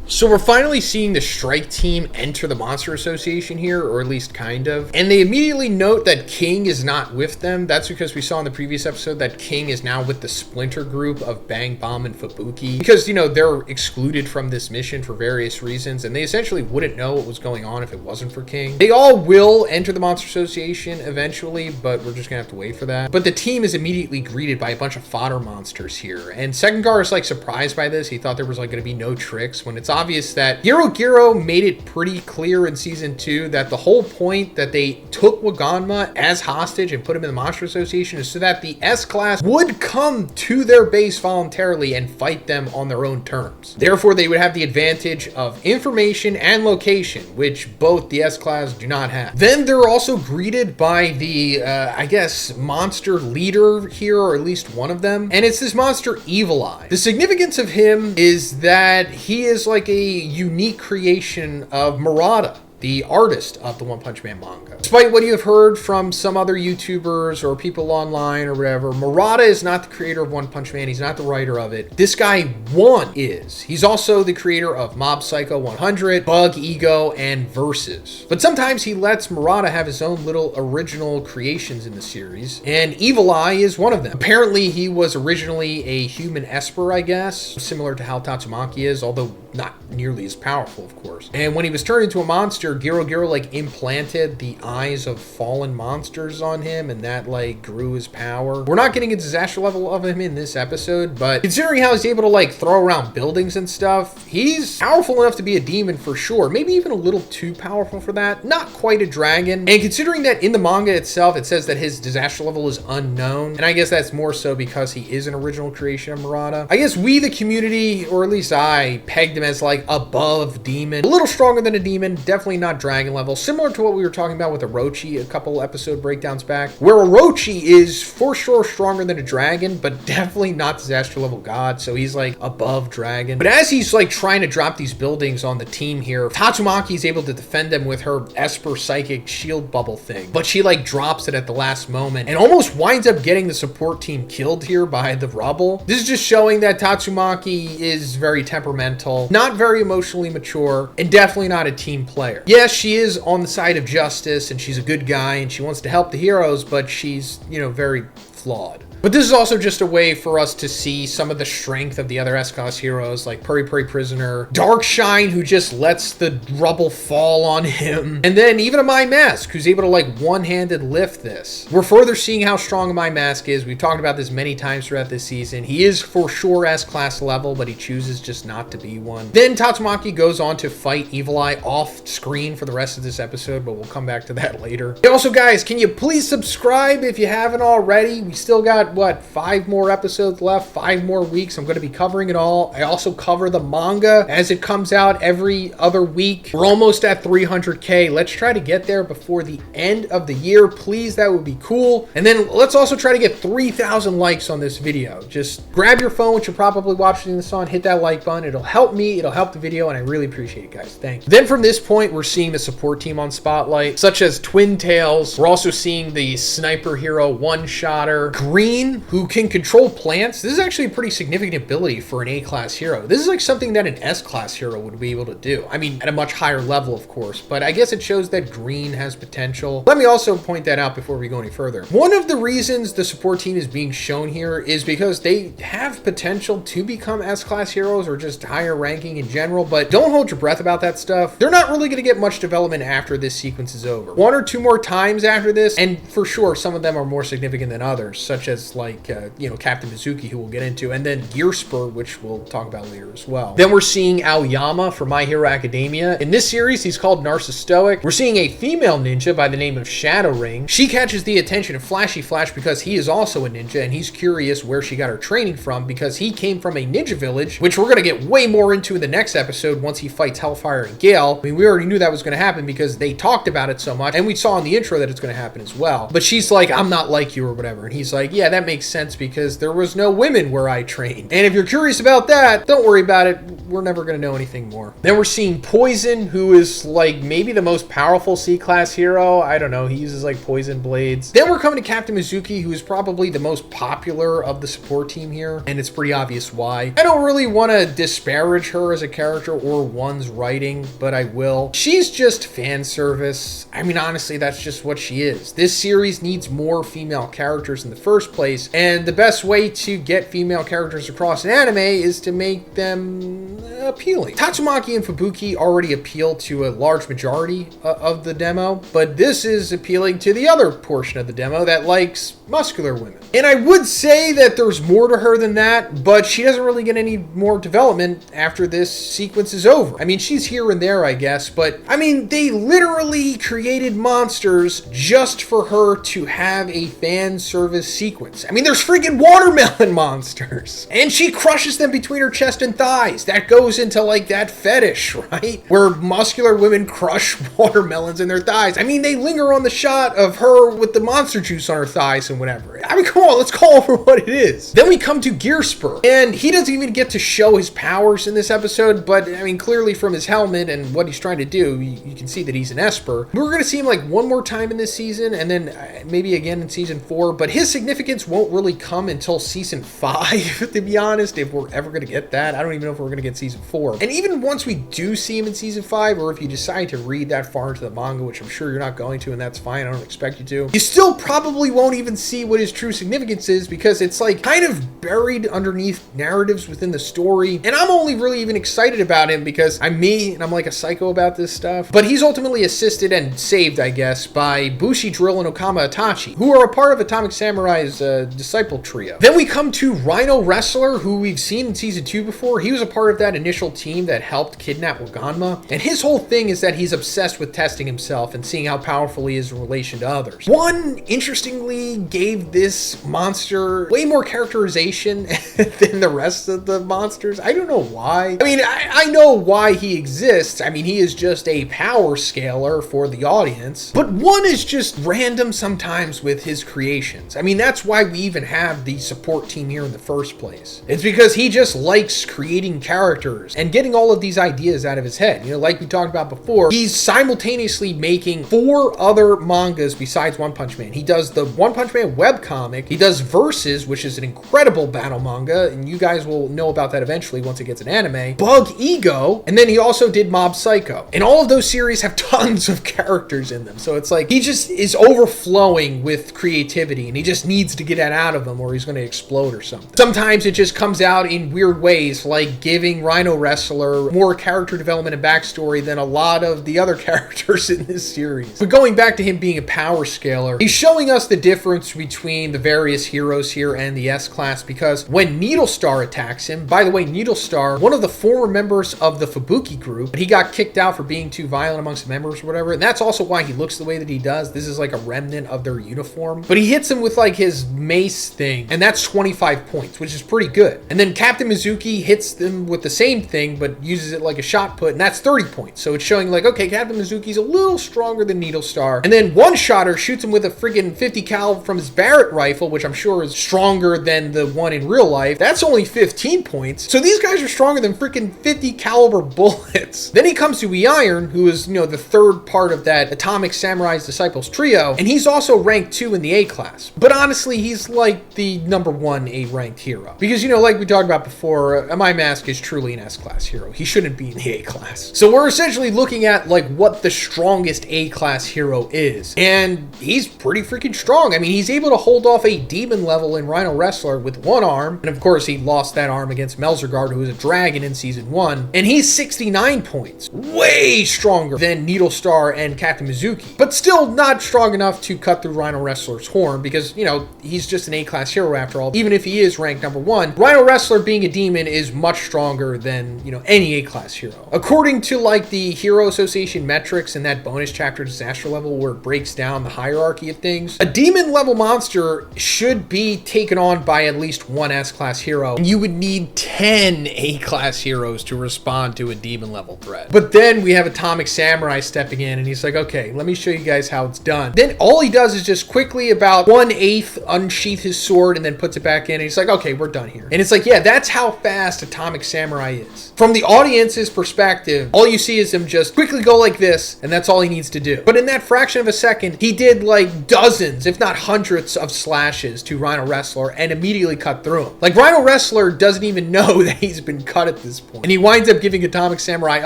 So we're finally seeing the strike team enter the Monster Association here, or at least kind of. And they immediately note that King is not with them. That's because we saw in the previous episode that King is now with the splinter group of Bang Bomb and Fubuki. Because, you know, they're excluded from this mission for various reasons, and they essentially wouldn't know what was going on if it wasn't for King. They all will enter the Monster Association eventually, but we're just gonna have to wait for that. But the team is immediately greeted by a bunch of fodder monsters here. And Sekengar is like surprised by this. He thought there was like gonna be no tricks, when it's obvious that Giro made it pretty clear in season 2 that the whole point that they took Waganma as hostage and put him in the Monster Association is so that the S-Class would come to their base voluntarily and fight them on their own terms. Therefore, they would have the advantage of information and location, which both the S-Class do not have. Then they're also greeted by the, I guess, monster leader here, or at least one of them, and it's this monster Evil Eye. The significance of him is that he is like a unique creation of Murata, the artist of the One Punch Man manga. Despite what you have heard from some other YouTubers or people online or whatever, Murata is not the creator of One Punch Man. He's not the writer of it. This guy, One, is. He's also the creator of Mob Psycho 100, Bug, Ego, and Versus. But sometimes he lets Murata have his own little original creations in the series, and Evil Eye is one of them. Apparently, he was originally a human Esper, I guess, similar to how Tatsumaki is, although not nearly as powerful, of course. And when he was turned into a monster, Giro like implanted the eyes of fallen monsters on him, and that like grew his power. We're not getting a disaster level of him in this episode, but considering how he's able to like throw around buildings and stuff, he's powerful enough to be a demon for sure. Maybe even a little too powerful for that. Not quite a dragon. And considering that in the manga itself, it says that his disaster level is unknown, and I guess that's more so because he is an original creation of Murata. I guess we, the community, or at least I, pegged him as like above demon. A little stronger than a demon, definitely not dragon level, similar to what we were talking about with Orochi a couple episode breakdowns back, where Orochi is for sure stronger than a dragon, but definitely not disaster level god, so he's like above dragon. But as he's like trying to drop these buildings on the team here, Tatsumaki is able to defend them with her Esper psychic shield bubble thing, but she like drops it at the last moment and almost winds up getting the support team killed here by the rubble. This is just showing that Tatsumaki is very temperamental, not very emotionally mature, and definitely not a team player. Yes, she is on the side of justice, and she's a good guy, and she wants to help the heroes, but she's, you know, very flawed. But this is also just a way for us to see some of the strength of the other S-Class heroes, like Puri Puri Prisoner, Darkshine, who just lets the rubble fall on him, and then even a My Mask, who's able to like one-handed lift this. We're further seeing how strong a My Mask is. We've talked about this many times throughout this season. He is for sure S-Class level, but he chooses just not to be one. Then Tatsumaki goes on to fight Evil Eye off screen for the rest of this episode, but we'll come back to that later. Hey, also, guys, can you please subscribe if you haven't already? We still got, what, 5 more episodes left, 5 more weeks. I'm going to be covering it all. I also cover the manga as it comes out every other week. We're almost at 300K. Let's try to get there before the end of the year, please. That would be cool. And then let's also try to get 3,000 likes on this video. Just grab your phone, which you're probably watching this on, hit that like button. It'll help me, it'll help the video, and I really appreciate it, guys. Thank you. Then from this point, we're seeing the support team on Spotlight, such as Twin Tails. We're also seeing the sniper hero one-shotter Green, who can control plants. This is actually a pretty significant ability for an A-class hero. This is like something that an S-class hero would be able to do. I mean, at a much higher level, of course, but I guess it shows that Green has potential. Let me also point that out before we go any further. One of the reasons the support team is being shown here is because they have potential to become S-class heroes or just higher ranking in general, but don't hold your breath about that stuff. They're not really going to get much development after this sequence is over. 1 or 2 more times after this, and for sure, some of them are more significant than others, such as like, you know, Captain Mizuki, who we'll get into, and then Gear Spur, which we'll talk about later as well. Then we're seeing Aoyama from My Hero Academia. In this series, he's called Narcisstoic. We're seeing a female ninja by the name of Shadow Ring. She catches the attention of Flashy Flash because he is also a ninja, and he's curious where she got her training from because he came from a ninja village, which we're going to get way more into in the next episode once he fights Hellfire and Gale. I mean, we already knew that was going to happen because they talked about it so much, and we saw in the intro that it's going to happen as well. But she's like, I'm not like you or whatever, and he's like, yeah, that makes sense because there was no women where I trained. And if you're curious about that, don't worry about it. We're never going to know anything more. Then we're seeing Poison, who is like maybe the most powerful C-class hero. I don't know. He uses like poison blades. Then we're coming to Captain Mizuki, who is probably the most popular of the support team here. And it's pretty obvious why. I don't really want to disparage her as a character or one's writing, but I will. She's just fan service. I mean, honestly, that's just what she is. This series needs more female characters in the first place. And the best way to get female characters across an anime is to make them appealing. Tatsumaki and Fubuki already appeal to a large majority of the demo, but this is appealing to the other portion of the demo that likes muscular women. And I would say that there's more to her than that, but she doesn't really get any more development after this sequence is over. I mean, she's here and there, I guess, but I mean, they literally created monsters just for her to have a fan service sequence. I mean, there's freaking watermelon monsters, and she crushes them between her chest and thighs. That goes into like that fetish, right? Where muscular women crush watermelons in their thighs. I mean, they linger on the shot of her with the monster juice on her thighs and whatever. I mean, come on, let's call it for what it is. Then we come to Gear Spur, and he doesn't even get to show his powers in this episode, but I mean, clearly from his helmet and what he's trying to do, you can see that he's an Esper. We're going to see him like one more time in this season, and then maybe again in season 4, but his significance won't really come until season 5, to be honest, if we're ever going to get that. I don't even know if we're going to get season 4. And even once we do see him in season 5, or if you decide to read that far into the manga, which I'm sure you're not going to, and that's fine, I don't expect you to, you still probably won't even see what his true significance is, because it's like kind of buried underneath narratives within the story. And I'm only really even excited about him because I'm me and I'm like a psycho about this stuff. But he's ultimately assisted and saved, I guess, by Bushi Drill and Okama Itachi, who are a part of Atomic Samurai's disciple trio. Then we come to Rhino Wrestler, who we've seen in season 2 before. He was a part of that initial team that helped kidnap Waganma, and his whole thing is that he's obsessed with testing himself and seeing how powerful he is in relation to others. One, interestingly, gave this monster way more characterization than the rest of the monsters. I don't know why. I mean, I know why he exists. I mean, he is just a power scaler for the audience, but one is just random sometimes with his creations. I mean, that's why we even have the support team here in the first place. It's because he just likes creating characters and getting all of these ideas out of his head. You know, like we talked about before, he's simultaneously making 4 other mangas besides One Punch Man. He does the One Punch Man webcomic, he does Versus, which is an incredible battle manga, and you guys will know about that eventually once it gets an anime, Bug Ego, and then he also did Mob Psycho. And all of those series have tons of characters in them, so it's like he just is overflowing with creativity, and he just needs to get that out of him or he's going to explode or something. Sometimes it just comes out in weird ways, like giving Rhino Wrestler more character development and backstory than a lot of the other characters in this series. But going back to him being a power scaler, he's showing us the difference between the various heroes here and the S-Class, because when Needle Star attacks him, by the way, Needle Star, one of the former members of the Fubuki group, but he got kicked out for being too violent amongst the members or whatever, and that's also why he looks the way that he does. This is like a remnant of their uniform. But he hits him with like his mace thing, and that's 25 points, which is pretty good. And then Captain Mizuki hits them with the same thing, but uses it like a shot put, and that's 30 points. So it's showing like, okay, Captain Mizuki's a little stronger than Needle Star. And then One Shotter shoots him with a friggin' 50 cal from his Barrett rifle, which I'm sure is stronger than the one in real life. That's only 15 points. So these guys are stronger than freaking 50 caliber bullets. Then he comes to E-Iron, who is, you know, the third part of that Atomic Samurai's Disciples trio, and he's also ranked 2 in the A-Class. But honestly, he's like the number 1 A-ranked hero. Because, you know, like we talked about before, My Mask is truly an S-Class hero. He shouldn't be in the A-Class. So we're essentially looking at like what the strongest A-Class hero is. And he's pretty freaking strong. I mean, he's able to hold off a demon level in Rhino Wrestler with 1 arm. And of course, he lost that arm against Melzergard, who was a dragon in season 1. And he's 69 points. Way stronger than Needle Star and Captain Mizuki. But still not strong enough to cut through Rhino Wrestler's horn, because, you know, he's just an A-Class hero after all. Even if he is ranked number 1, Rhino Wrestler being a demon is much stronger than than, any A-class hero. According to like the Hero Association metrics in that bonus chapter disaster level where it breaks down the hierarchy of things, a demon level monster should be taken on by at least one S-class hero, and you would need 10 A-class heroes to respond to a demon level threat. But then we have Atomic Samurai stepping in, and he's like, okay, let me show you guys how it's done. Then all he does is just quickly about 1/8 unsheath his sword and then puts it back in, and he's like, okay, we're done here. And it's like, yeah, that's how fast Atomic Samurai is. From the audience's perspective, all you see is him just quickly go like this, and that's all he needs to do. But in that fraction of a second, he did like dozens, if not hundreds of slashes to Rhino Wrestler and immediately cut through him. Like, Rhino Wrestler doesn't even know that he's been cut at this point. And he winds up giving Atomic Samurai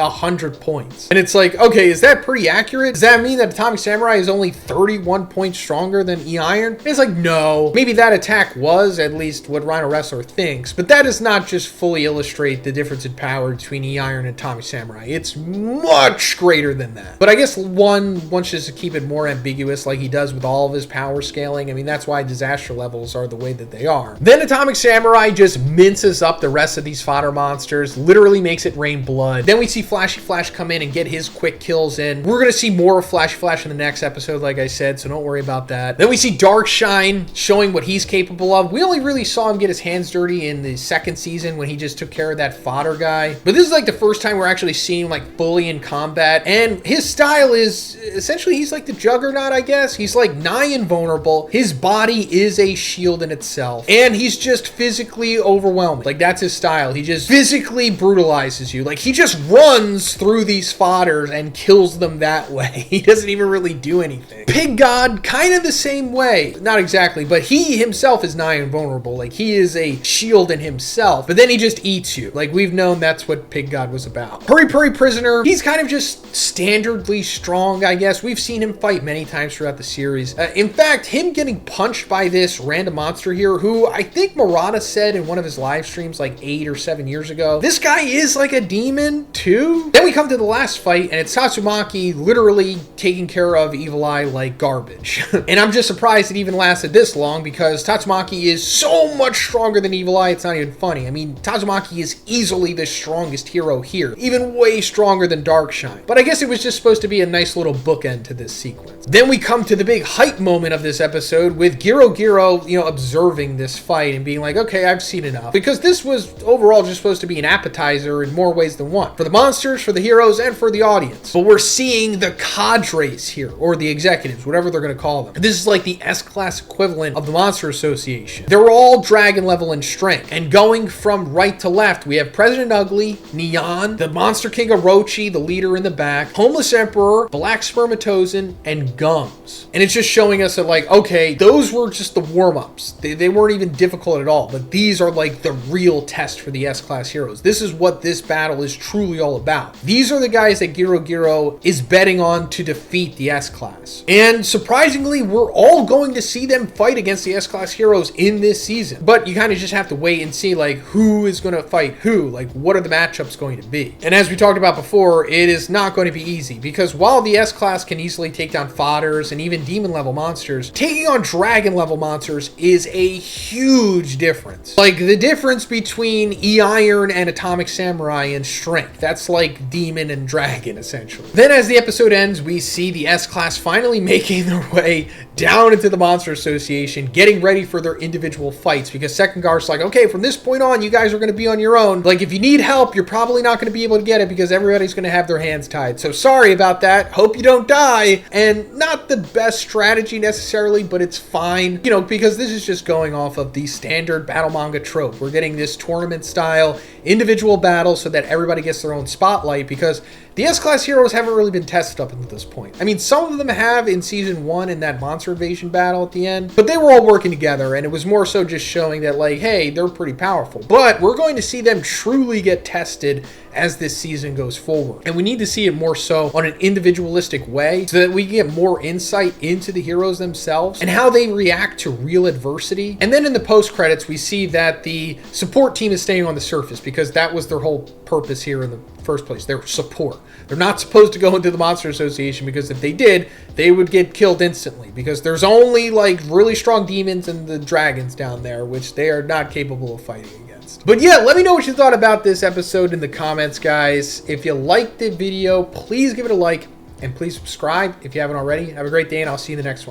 100 points. And it's like, okay, is that pretty accurate? Does that mean that Atomic Samurai is only 31 points stronger than E-Iron? It's like, no. Maybe that attack was at least what Rhino Wrestler thinks, but that does not just fully illustrate the difference in power between E-Iron and Atomic Samurai. It's much greater than that. But I guess one wants just to keep it more ambiguous like he does with all of his power scaling. I mean, that's why disaster levels are the way that they are. Then Atomic Samurai just minces up the rest of these fodder monsters, literally makes it rain blood. Then we see Flashy Flash come in and get his quick kills in. We're going to see more of Flashy Flash in the next episode, like I said, so don't worry about that. Then we see Darkshine showing what he's capable of. We only really saw him get his hands dirty in the second season when he just took care of that fodder guy. But this is like the first time we're actually seeing him like fully in combat. And his style is essentially, he's like the Juggernaut, I guess. He's like nigh invulnerable. His body is a shield in itself. And he's just physically overwhelming. Like, that's his style. He just physically brutalizes you. Like, he just runs through these fodders and kills them that way. He doesn't even really do anything. Pig God, kind of the same way. Not exactly, but he himself is nigh invulnerable. Like, he is a shield in himself, but then he just eats you. Like, we've known that's what Pig God was about. Puri Puri Prisoner, he's kind of just standardly strong, I guess. We've seen him fight many times throughout the series. In fact, him getting punched by this random monster here, who I think Murata said in one of his live streams like 8 or 7 years ago, this guy is like a demon too. Then we come to the last fight, and it's Tatsumaki literally taking care of Evil Eye like garbage. And I'm just surprised it even lasted this long, because Tatsumaki is so much stronger than Evil Eye, it's not even funny. I mean, Tatsumaki is easily the strongest hero here, even way stronger than Darkshine. But I guess it was just supposed to be a nice little bookend to this sequence. Then we come to the big hype moment of this episode with Giro, observing this fight and being like, okay, I've seen enough. Because this was overall just supposed to be an appetizer in more ways than one. For the monsters, for the heroes, and for the audience. But we're seeing the cadres here, or the executives, whatever they're going to call them. This is like the S-class equivalent of the Monster Association. They're all dragon level in strength. And going from right to left, we have President Ugly, Neon, the Monster King Orochi, the leader in the back, Homeless Emperor, Black Spermatozoan, and Gums. And it's just showing us that, like, okay, those were just the warm-ups. They weren't even difficult at all, but these are like the real test for the S-class heroes. This is what this battle is truly all about. These are the guys that Giro is betting on to defeat the S-class. And surprisingly, we're all going to see them fight against the S-class heroes in this season. But you kind of just have to wait and see, like, who is going to fight who? Like, what are the matchups going to be? And as we talked about before, it is not going to be easy, because while the S-class can easily take down fodders and even demon level monsters, taking on dragon level monsters is a huge difference. Like, the difference between E-Iron and Atomic Samurai in strength. That's like demon and dragon, essentially. Then as the episode ends, we see the S-class finally making their way down into the Monster Association, getting ready for their individual fights, because Second Guard's like, okay, from this point on, you guys are going to be on your own. Like, if you need help, you're probably not going to be able to get it, because everybody's going to have their hands tied. So sorry about that. Hope you don't die. And not the best strategy necessarily, but it's fine, because this is just going off of the standard battle manga trope. We're getting this tournament style individual battle so that everybody gets their own spotlight, because the S-class heroes haven't really been tested up until this point. I mean, some of them have in season 1 in that monster invasion battle at the end, but they were all working together, and it was more so just showing that, like, hey, they're pretty powerful. But we're going to see them truly get tested as this season goes forward. And we need to see it more so on an individualistic way so that we can get more insight into the heroes themselves and how they react to real adversity. And then in the post-credits, we see that the support team is staying on the surface, because that was their whole purpose here in the first place. They're support. They're not supposed to go into the Monster Association, because if they did, they would get killed instantly, because there's only like really strong demons and the dragons down there, which they are not capable of fighting against. But yeah, let me know what you thought about this episode in the comments, guys. If you liked the video, please give it a like, and please subscribe if you haven't already. Have a great day, and I'll see you in the next one.